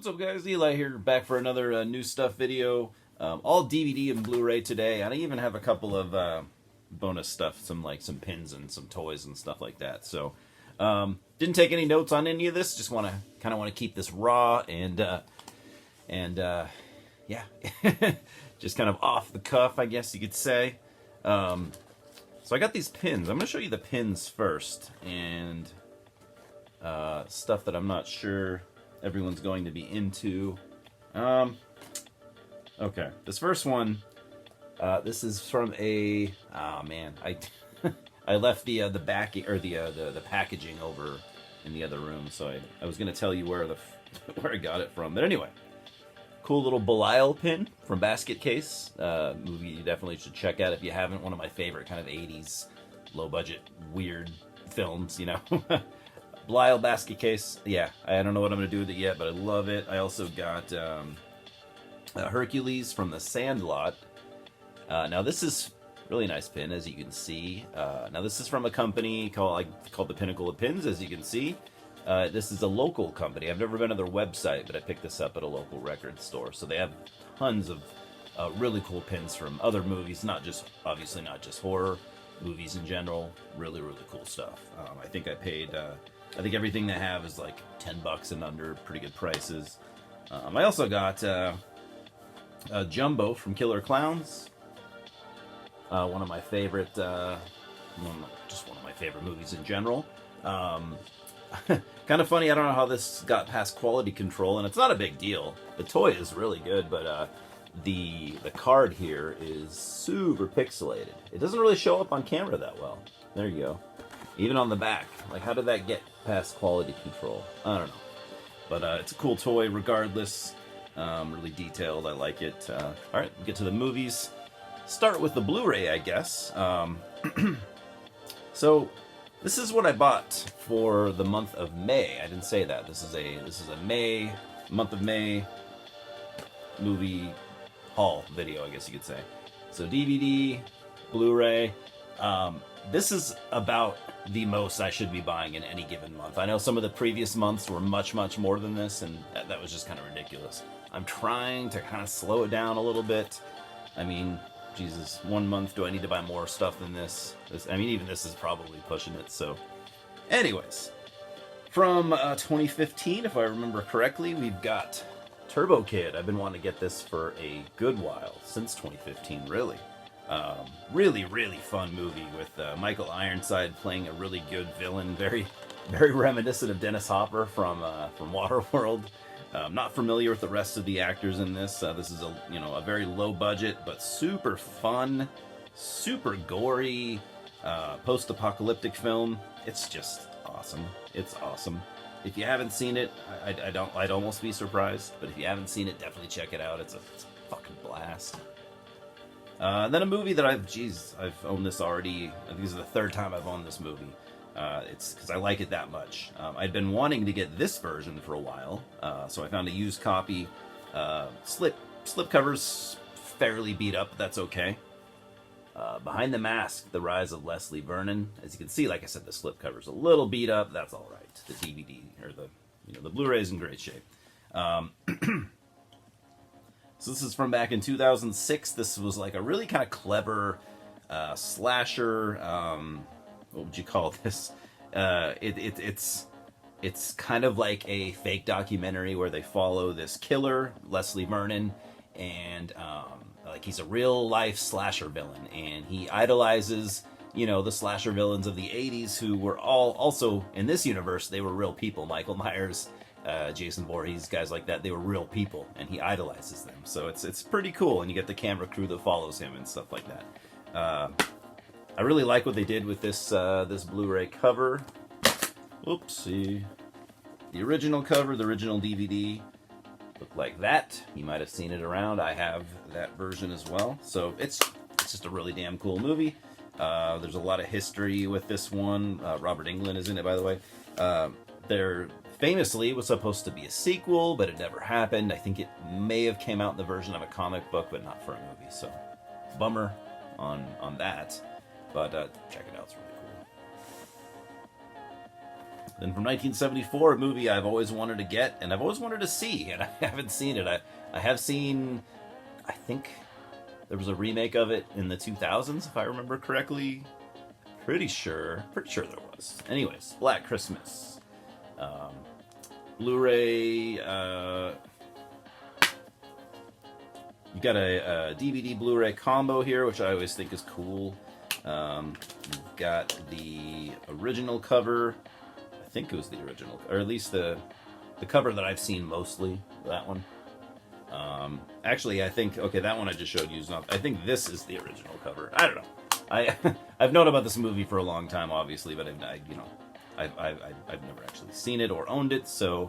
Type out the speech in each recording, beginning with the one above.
What's up, guys? Eli here, back for another new stuff video. All DVD and Blu-ray today. I even have a couple of bonus stuff, some pins and some toys and stuff like that. So, didn't take any notes on any of this. Just want to keep this raw and yeah, just kind of off the cuff, I guess you could say. So I got these pins. I'm going to show you the pins first, and stuff that I'm not sure everyone's going to be into. Okay, this first one, this is from a, oh man, I left the backing, or the packaging over in the other room, so I was gonna tell you where I got it from, but anyway, cool little Belial pin from Basket Case, movie you definitely should check out if you haven't. One of my favorite kind of 80s low budget weird films, you know. Belial Basket Case, yeah, I don't know what I'm going to do with it yet, but I love it. I also got Hercules from The Sandlot. Now this is really nice pin, as you can see. Now this is from a company called the Pinnacle of Pins, as you can see. This is a local company. I've never been to their website, but I picked this up at a local record store. So they have tons of really cool pins from other movies, obviously not just horror, movies in general. Really, really cool stuff. I think I paid... I think everything they have is like $10 and under, pretty good prices. I also got Jumbo from Killer Clowns. One of my favorite, just one of my favorite movies in general. Kind of funny, I don't know how this got past quality control, and it's not a big deal. The toy is really good, but the card here is super pixelated. It doesn't really show up on camera that well. There you go. Even on the back. Like, how did that get past quality control? I don't know. But it's a cool toy regardless. Really detailed. I like it. Alright, we'll get to the movies. Start with the Blu-ray, I guess. So, this is what I bought for the month of May. I didn't say that. This is a month of May movie haul video, I guess you could say. So DVD, Blu-ray. This is about the most I should be buying in any given month. I know some of the previous months were much, much more than this, and that was just kind of ridiculous. I'm trying to kind of slow it down a little bit. I mean, Jesus, 1 month, do I need to buy more stuff than this? I mean, even this is probably pushing it, so... Anyways, from 2015, if I remember correctly, we've got Turbo Kid. I've been wanting to get this for a good while, since 2015, really. Really, really fun movie with Michael Ironside playing a really good villain, very, very reminiscent of Dennis Hopper from Waterworld. Not familiar with the rest of the actors in this. This is a very low budget but super fun, super gory, post-apocalyptic film. It's just awesome. It's awesome. If you haven't seen it, I'd almost be surprised. But if you haven't seen it, definitely check it out. It's a fucking blast. Then a movie that I've owned this already. I think this is the third time I've owned this movie. It's because I like it that much. I'd been wanting to get this version for a while, so I found a used copy. Slip covers fairly beat up, but that's okay. Behind the Mask: The Rise of Leslie Vernon. As you can see, like I said, the slip cover's a little beat up. That's all right. The DVD or the Blu-ray is in great shape. So this is from back in 2006. This was like a really kind of clever slasher. What would you call this? It's kind of like a fake documentary where they follow this killer, Leslie Vernon, and like he's a real life slasher villain, and he idolizes the slasher villains of the 80s who were all also in this universe. They were real people. Michael Myers, Jason Voorhees, guys like that, they were real people, and he idolizes them. So it's pretty cool, and you get the camera crew that follows him and stuff like that. I really like what they did with this Blu-ray cover. Oopsie. The original cover, the original DVD, looked like that. You might have seen it around. I have that version as well. So it's just a really damn cool movie. There's a lot of history with this one. Robert Englund is in it, by the way. Famously, it was supposed to be a sequel, but it never happened. I think it may have came out in the version of a comic book, but not for a movie. So, bummer on that. But check it out, it's really Then from 1974, a movie I've always wanted to get and I've always wanted to see, and I haven't seen it. I have seen, I think there was a remake of it in the 2000s, if I remember correctly. Pretty sure there was. Anyways, Black Christmas. Blu-ray, you got a DVD Blu-ray combo here, which I always think is cool. You've got the original cover. I think it was the original, or at least the cover that I've seen mostly. That one. Actually, I think that one I just showed you is not. I think this is the original cover. I don't know. I've known about this movie for a long time, obviously, but I've never actually seen it or owned it, so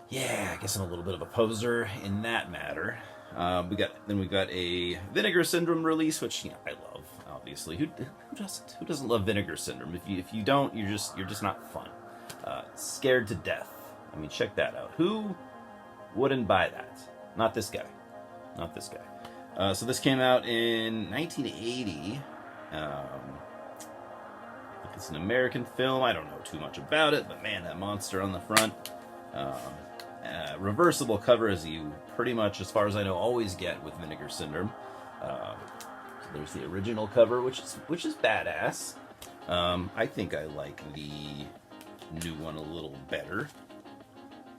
yeah, I guess I'm a little bit of a poser in that matter. We've got a Vinegar Syndrome release, which I love, obviously. Who doesn't love Vinegar Syndrome? If you don't, you're just not fun. Scared to Death. I mean, check that out. Who wouldn't buy that? Not this guy. Not this guy. So this came out in 1980. It's an American film. I don't know too much about it, but man, that monster on the front. Reversible cover, as you pretty much, as far as I know, always get with Vinegar Syndrome. So there's the original cover, which is badass. I think I like the new one a little better.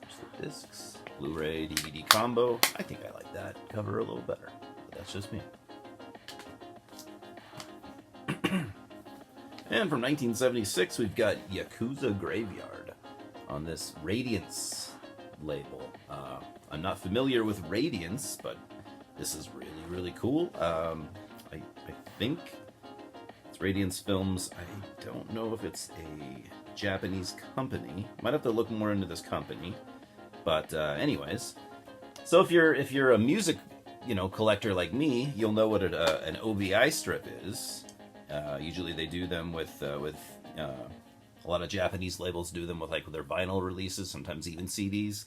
There's the discs, Blu-ray, DVD combo. I think I like that cover a little better, but that's just me. And from 1976, we've got Yakuza Graveyard on this Radiance label. I'm not familiar with Radiance, but this is really, really cool. I think it's Radiance Films. I don't know if it's a Japanese company. Might have to look more into this company. But anyways, so if you're a music collector like me, you'll know what an OBI strip is. Usually they do them with a lot of Japanese labels do them with their vinyl releases, sometimes even CDs,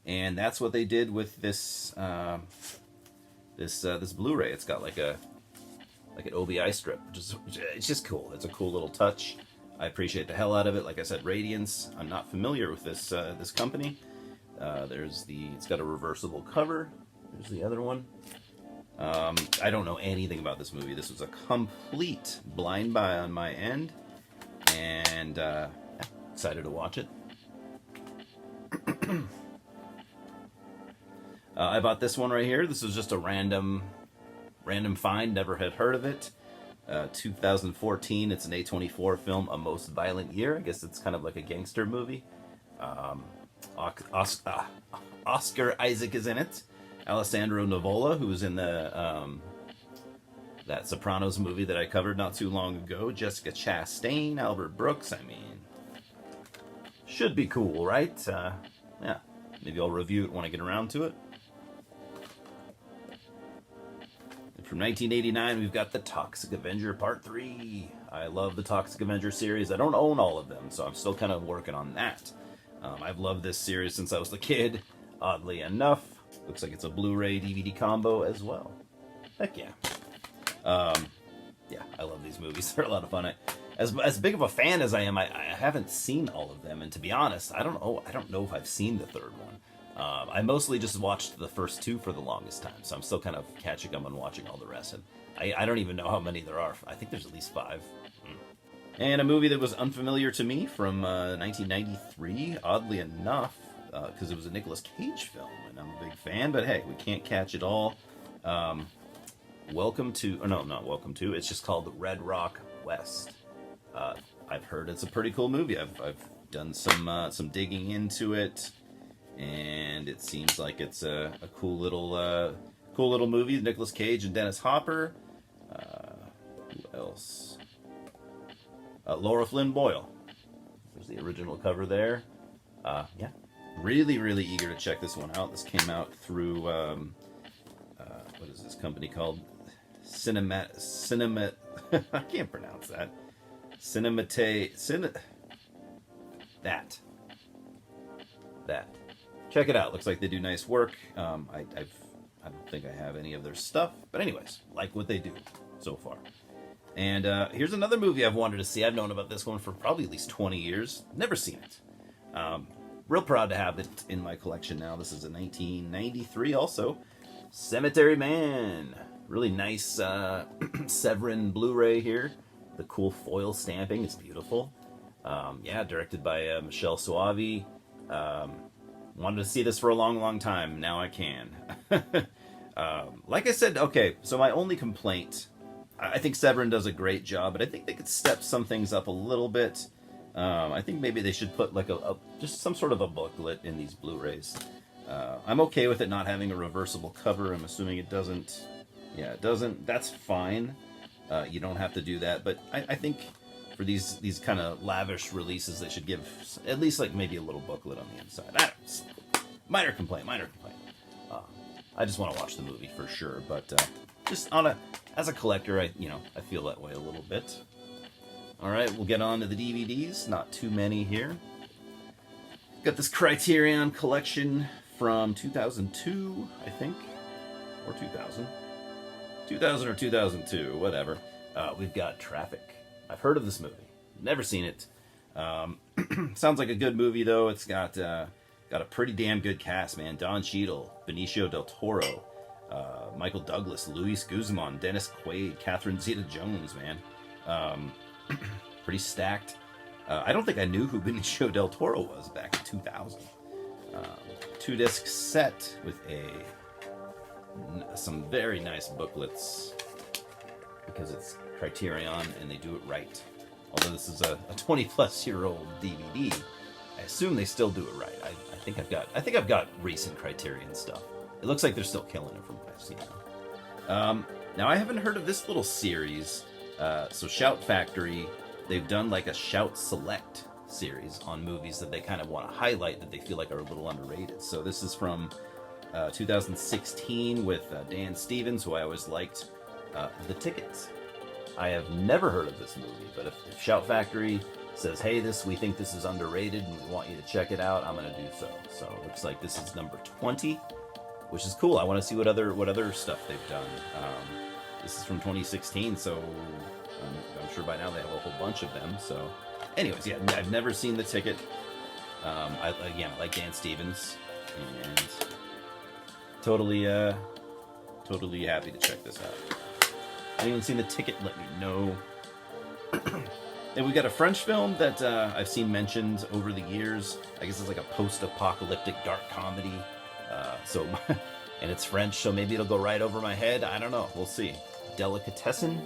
and that's what they did with this this Blu-ray. It's got like an OBI strip, it's just cool. It's a cool little touch. I appreciate the hell out of it. Like I said, Radiance. I'm not familiar with this this company. It's got a reversible cover. There's the other one. I don't know anything about this movie. This was a complete blind buy on my end, and excited to watch it. I bought this one right here. This was just a random find. Never had heard of it. 2014. It's an A24 film, A Most Violent Year. I guess it's kind of like a gangster movie. Oscar Isaac is in it. Alessandro Nivola, who was in the that Sopranos movie that I covered not too long ago. Jessica Chastain, Albert Brooks. I mean, should be cool, right? Yeah, maybe I'll review it when I get around to it. And from 1989, we've got The Toxic Avenger Part 3. I love the Toxic Avenger series. I don't own all of them, so I'm still kind of working on that. I've loved this series since I was a kid, oddly enough. Looks like it's a Blu-ray DVD combo as well. Heck yeah. Yeah, I love these movies. They're a lot of fun. As big of a fan as I am, I haven't seen all of them, and to be honest, I don't know if I've seen the third one. I mostly just watched the first two for the longest time, so I'm still kind of catching up on watching all the rest. And I don't even know how many there are. I think there's at least 5. And a movie that was unfamiliar to me from 1993, oddly enough, because it was a Nicolas Cage film, and I'm a big fan, but hey, we can't catch it all. It's just called Red Rock West. I've heard it's a pretty cool movie. I've done some digging into it, and it seems like it's a cool little movie. Nicolas Cage and Dennis Hopper. Who else? Laura Flynn Boyle. There's the original cover there. Yeah, really, really eager to check this one out. This came out through what is this company called? Cinema. I can't pronounce that. That. Check it out. Looks like they do nice work. I don't think I have any of their stuff, but anyways, like what they do so far. And here's another movie I've wanted to see. I've known about this one for probably at least 20 years. Never seen it. Real proud to have it in my collection now. This is a 1993 also. Cemetery Man. Really nice Severin Blu-ray here. The cool foil stamping is beautiful. Yeah, directed by Michelle Soavi. Wanted to see this for a long, long time. Now I can. Like I said, okay, so my only complaint, I think Severin does a great job, but I think they could step some things up a little bit. I think maybe they should put like just some sort of a booklet in these Blu-rays. I'm okay with it not having a reversible cover. I'm assuming it doesn't. Yeah, it doesn't. That's fine. You don't have to do that, but I think for these kind of lavish releases, they should give at least like maybe a little booklet on the inside. Minor complaint. I just want to watch the movie for sure, but just as a collector, I feel that way a little bit. All right, we'll get on to the DVDs. Not too many here. Got this Criterion collection from 2002, I think, or 2000 or 2002, whatever. We've got Traffic. I've heard of this movie, never seen it. Sounds like a good movie though. It's got a pretty damn good cast, man. Don Cheadle, Benicio del Toro, Michael Douglas, Luis Guzman, Dennis Quaid, Catherine Zeta-Jones, man. Pretty stacked. I don't think I knew who Benicio del Toro was back in 2000. 2-disc set with some very nice booklets because it's Criterion and they do it right. Although this is a 20-plus-year-old DVD, I assume they still do it right. I think I've got recent Criterion stuff. It looks like they're still killing it from what I've seen. Now I haven't heard of this little series. So Shout Factory, they've done like a Shout Select series on movies that they kind of want to highlight that they feel like are a little underrated. So this is from 2016 with Dan Stevens, who I always liked. The Tickets. I have never heard of this movie, but if Shout Factory says, hey, we think this is underrated and we want you to check it out, I'm going to do so. So it looks like this is number 20, which is cool. I want to see what other stuff they've done. This is from 2016, so I'm sure by now they have a whole bunch of them. So anyways, yeah, I've never seen The Ticket. I like Dan Stevens, and totally happy to check this out. Anyone seen The Ticket, let me know. And we got a French film that I've seen mentioned over the years. I guess it's like a post-apocalyptic dark comedy. And it's French, so maybe it'll go right over my head. I don't know. We'll see. Delicatessen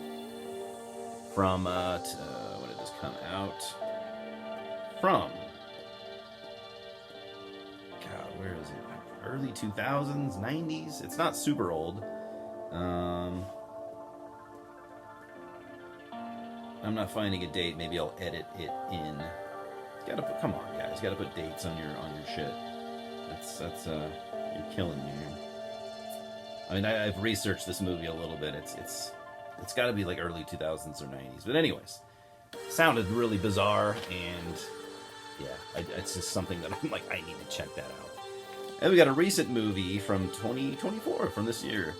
from, when did this come out? From, God, where is it? Early 2000s, 90s? It's not super old. I'm not finding a date. Maybe I'll edit it in. Come on, guys. Gotta put dates on your shit. That's you're killing me, man. I mean, I've researched this movie a little bit. It's got to be like early 2000s or 90s. But anyways, sounded really bizarre, and yeah, it's just something that I'm like, I need to check that out. And we got a recent movie from 2024, from this year.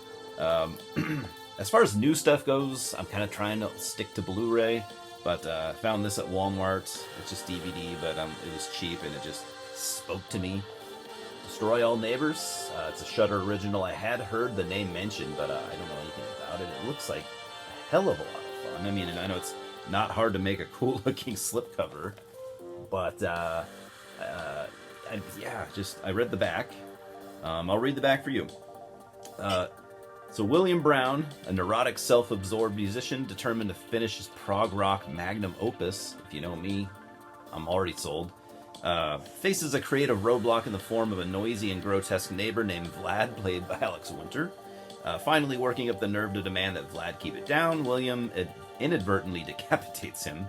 As far as new stuff goes, I'm kind of trying to stick to Blu-ray, but I found this at Walmart. It's just DVD, but it was cheap, and it just spoke to me. Destroy All Neighbors. It's a Shudder original. I had heard the name mentioned, but I don't know anything about it. It looks like a hell of a lot of fun. I mean, and I know it's not hard to make a cool-looking slipcover, but I read the back. I'll read the back for you. So William Brown, a neurotic, self-absorbed musician determined to finish his prog rock magnum opus, if you know me, I'm already sold, faces a creative roadblock in the form of a noisy and grotesque neighbor named Vlad, played by Alex Winter. Finally working up the nerve to demand that Vlad keep it down, William inadvertently decapitates him.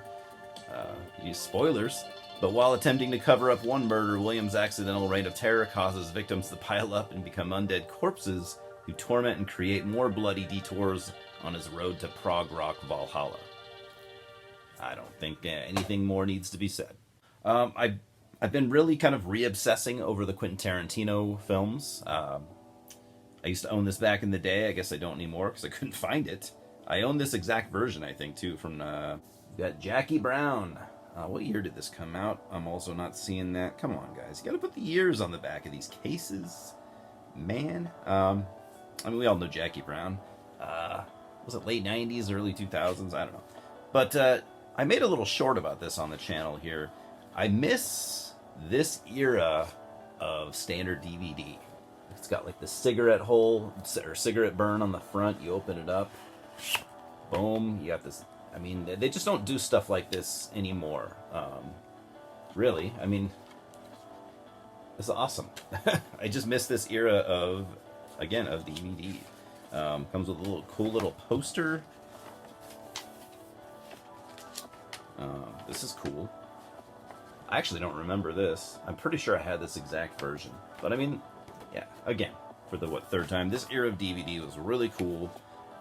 Use spoilers. But while attempting to cover up one murder, William's accidental reign of terror causes victims to pile up and become undead corpses who torment and create more bloody detours on his road to prog rock Valhalla. I don't think anything more needs to be said. I've been really kind of re-obsessing over the Quentin Tarantino films. I used to own this back in the day. I guess I don't anymore because I couldn't find it. I own this exact version, I think, too, from, got Jackie Brown. What year did this come out? I'm also not seeing that. Come on, guys. You gotta put the years on the back of these cases. Man. I mean, we all know Jackie Brown. Was it late 90s, early 2000s? I don't know. But I made a little short about this on the channel here. I miss this era of standard DVD. It's got like the cigarette hole, or cigarette burn on the front. You open it up. Boom. You got this. I mean, they just don't do stuff like this anymore. Really, I mean, it's awesome. I just miss this era of, again, of DVD. Comes with a little cool little poster. This is cool. I actually don't remember this. I'm pretty sure I had this exact version. But I mean, yeah, again, for the, third time, this era of DVD was really cool.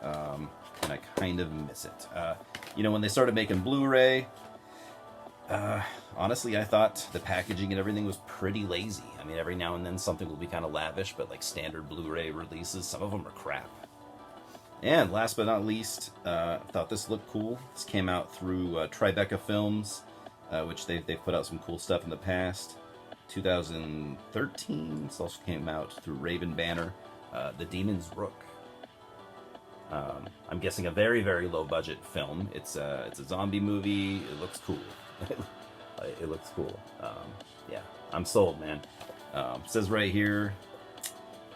And I kind of miss it. You know, when they started making Blu-ray, honestly, I thought the packaging and everything was pretty lazy. I mean, every now and then something will be kind of lavish, but like standard Blu-ray releases, some of them are crap. And last but not least, thought this looked cool. This came out through Tribeca Films, which they've put out some cool stuff in the past. 2013, this also came out through Raven Banner, The Demon's Rook. I'm guessing a very, very low budget film. It's a zombie movie. It looks cool. It looks cool. Yeah, I'm sold, man. Says right here,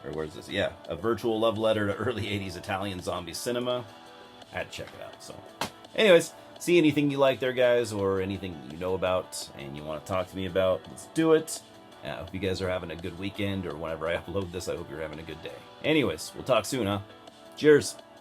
or where's this? Yeah, a virtual love letter to early 80s Italian zombie cinema. I had to check it out. So, anyways, see anything you like there, guys, or anything you know about and you want to talk to me about, let's do it. I hope you guys are having a good weekend, or whenever I upload this, I hope you're having a good day. Anyways, we'll talk soon, huh? Cheers.